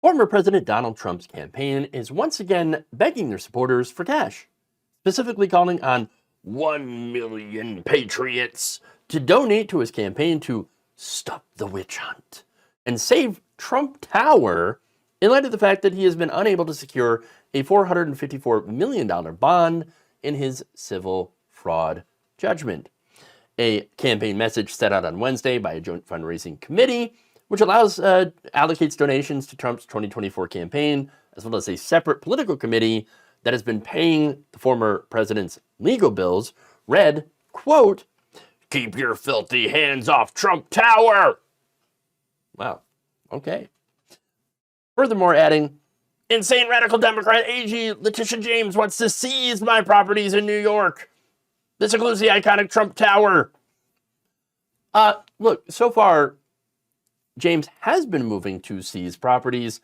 Former President Donald Trump's campaign is once again begging their supporters for cash, specifically calling on 1 million Patriots to donate to his campaign to stop the witch hunt and save Trump Tower in light of the fact that he has been unable to secure a $454 million bond in his civil fraud judgment. A campaign message set out on Wednesday by a joint fundraising committee, which allocates donations to Trump's 2024 campaign, as well as a separate political committee that has been paying the former president's legal bills, read, quote, "Keep your filthy hands off Trump Tower." Wow, okay. Furthermore, adding, "Insane radical Democrat AG Letitia James wants to seize my properties in New York. This includes the iconic Trump Tower." Look, so far, James has been moving to seize properties,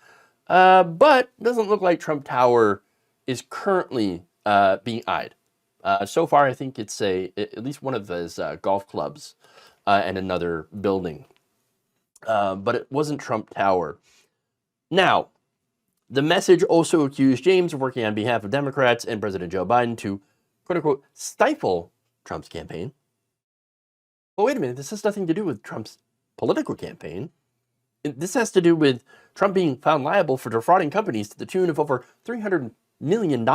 but doesn't look like Trump Tower is currently being eyed. So far, I think it's at least one of his golf clubs and another building. But it wasn't Trump Tower. Now, the message also accused James of working on behalf of Democrats and President Joe Biden to, quote unquote, stifle Trump's campaign. But wait a minute, this has nothing to do with Trump's political campaign. This has to do with Trump being found liable for defrauding companies to the tune of over $300 million.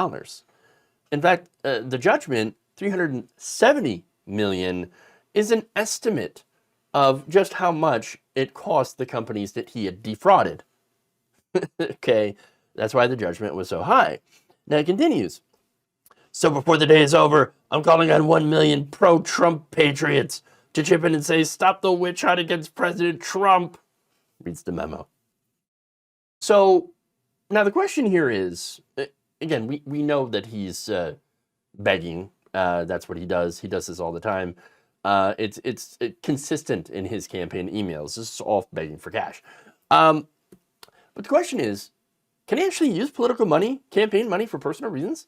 In fact, the judgment, $370 million, is an estimate of just how much it cost the companies that he had defrauded. Okay, that's why the judgment was so high. Now it continues. "So before the day is over, I'm calling on 1 million pro-Trump patriots to chip in and say, stop the witch hunt against President Trump," reads the memo. So now the question here is, again, we know that he's begging. That's what he does. He does this all the time. It's consistent in his campaign emails. This is all begging for cash. But the question is, can he actually use political money, campaign money, for personal reasons?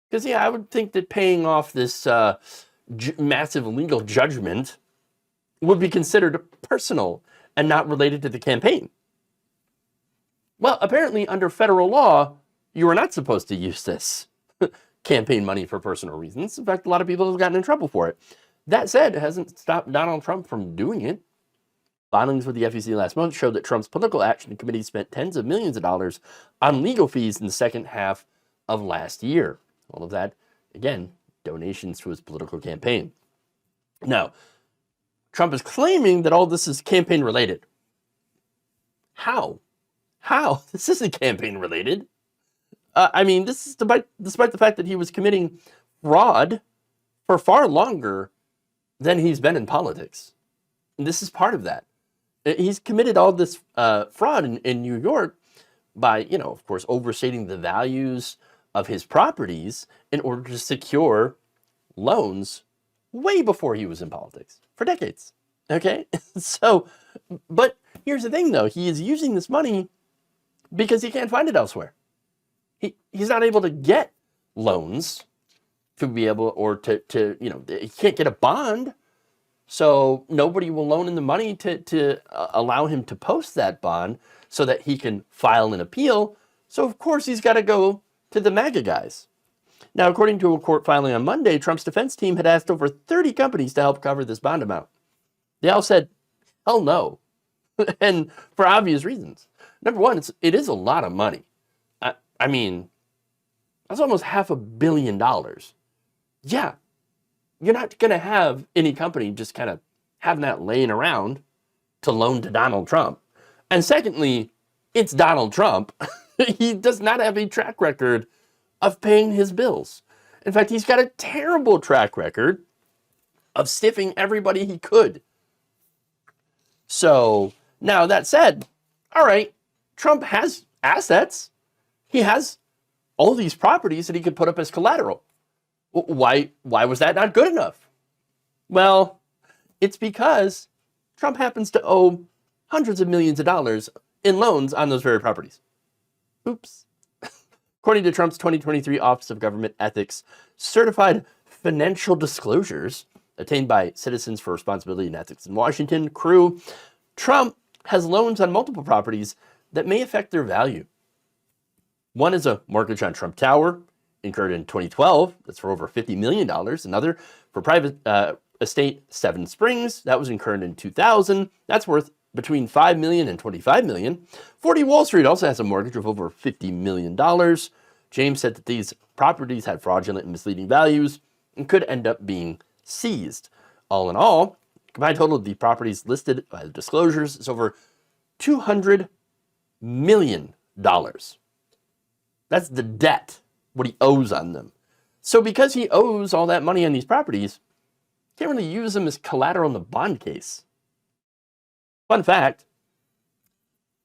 Because, yeah, I would think that paying off this massive legal judgment would be considered personal and not related to the campaign. Well, apparently under federal law, you are not supposed to use this campaign money for personal reasons. In fact, a lot of people have gotten in trouble for it. That said, it hasn't stopped Donald Trump from doing it. Filings with the FEC last month showed that Trump's political action committee spent tens of millions of dollars on legal fees in the second half of last year. All of that, again, donations to his political campaign. Now, Trump is claiming that all this is campaign related. How? This isn't campaign related. I mean, this is despite the fact that he was committing fraud for far longer than he's been in politics. And this is part of that. He's committed all this fraud in New York by, of course, overstating the values of his properties in order to secure loans way before he was in politics, for decades. Okay? So, but here's the thing, though. He is using this money because he can't find it elsewhere. He's not able to get loans to be able, or to he can't get a bond. So nobody will loan him the money to allow him to post that bond so that he can file an appeal. So, of course, he's got to go to the MAGA guys. Now, according to a court filing on Monday, Trump's defense team had asked over 30 companies to help cover this bond amount. They all said, hell no, and for obvious reasons. Number one, it is a lot of money. I mean, that's almost $500 million. Yeah. You're not going to have any company just kind of having that laying around to loan to Donald Trump. And secondly, it's Donald Trump. He does not have a track record of paying his bills. In fact, he's got a terrible track record of stiffing everybody he could. So, now that said, all right, Trump has assets. He has all these properties that he could put up as collateral. Why was that not good enough? Well, it's because Trump happens to owe hundreds of millions of dollars in loans on those very properties. Oops. According to Trump's 2023 Office of Government Ethics certified financial disclosures attained by Citizens for Responsibility and Ethics in Washington, CREW, Trump has loans on multiple properties that may affect their value. One is a mortgage on Trump Tower, incurred in 2012. That's for over $50 million. Another for private estate Seven Springs. That was incurred in 2000. That's worth between $5 million and $25 million. 40 Wall Street also has a mortgage of over $50 million. James said that these properties had fraudulent and misleading values and could end up being seized. All in all, combined total of the properties listed by the disclosures is over $200 million. That's the debt, what he owes on them. So because he owes all that money on these properties, he can't really use them as collateral in the bond case. Fun fact,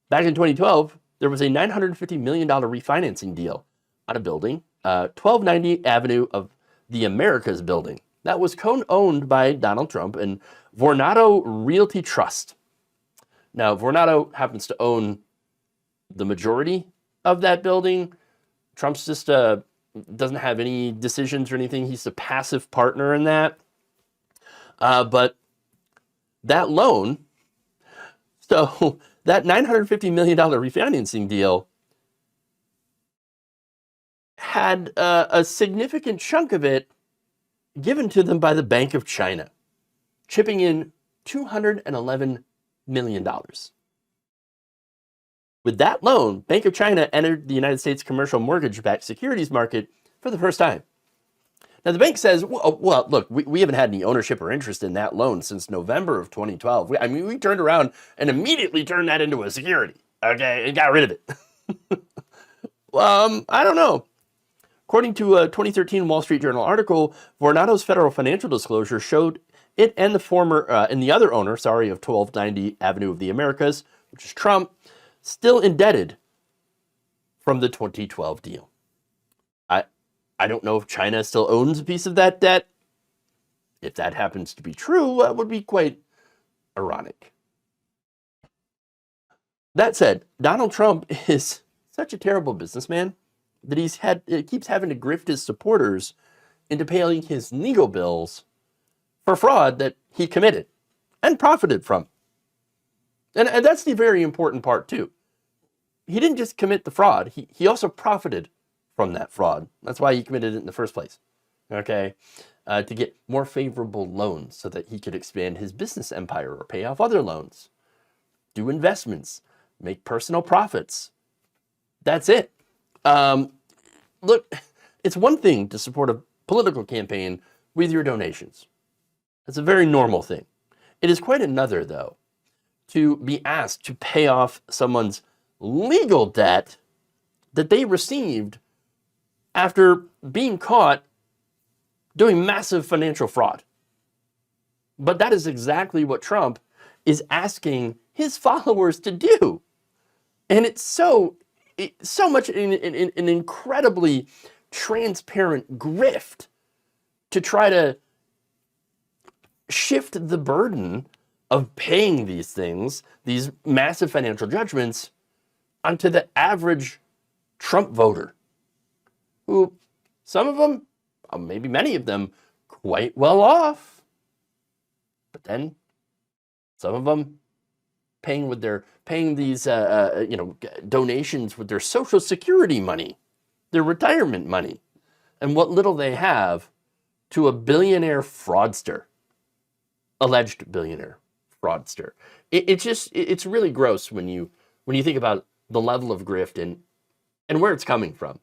back in 2012, there was a $950 million refinancing deal on a building, 1290 Avenue of the Americas building. That was co-owned by Donald Trump and Vornado Realty Trust. Now, Vornado happens to own the majority of that building. Trump's just doesn't have any decisions or anything. He's a passive partner in that. But that loan, so that $950 million refinancing deal had a significant chunk of it given to them by the Bank of China, chipping in $211 million. With that loan, Bank of China entered the United States commercial mortgage-backed securities market for the first time. Now, the bank says, well, look, we haven't had any ownership or interest in that loan since November of 2012. We turned around and immediately turned that into a security, okay, and got rid of it. I don't know. According to a 2013 Wall Street Journal article, Vornado's federal financial disclosure showed it and the other owner, of 1290 Avenue of the Americas, which is Trump, still indebted from the 2012 deal. I don't know if China still owns a piece of that debt. If that happens to be true, that would be quite ironic. That said, Donald Trump is such a terrible businessman that he keeps having to grift his supporters into paying his legal bills for fraud that he committed and profited from. And that's the very important part too. He didn't just commit the fraud, he also profited from that fraud. That's why he committed it in the first place, okay? To get more favorable loans so that he could expand his business empire or pay off other loans, do investments, make personal profits. That's it. Look, it's one thing to support a political campaign with your donations. That's a very normal thing. It is quite another, though, to be asked to pay off someone's legal debt that they received after being caught doing massive financial fraud. But that is exactly what Trump is asking his followers to do. And it's so much an incredibly transparent grift to try to shift the burden of paying these things, these massive financial judgments, onto the average Trump voter, who some of them, maybe many of them, quite well off. But then some of them paying these donations with their Social Security money, their retirement money, and what little they have to a billionaire fraudster, alleged billionaire fraudster. It's really gross when you think about the level of grift and where it's coming from.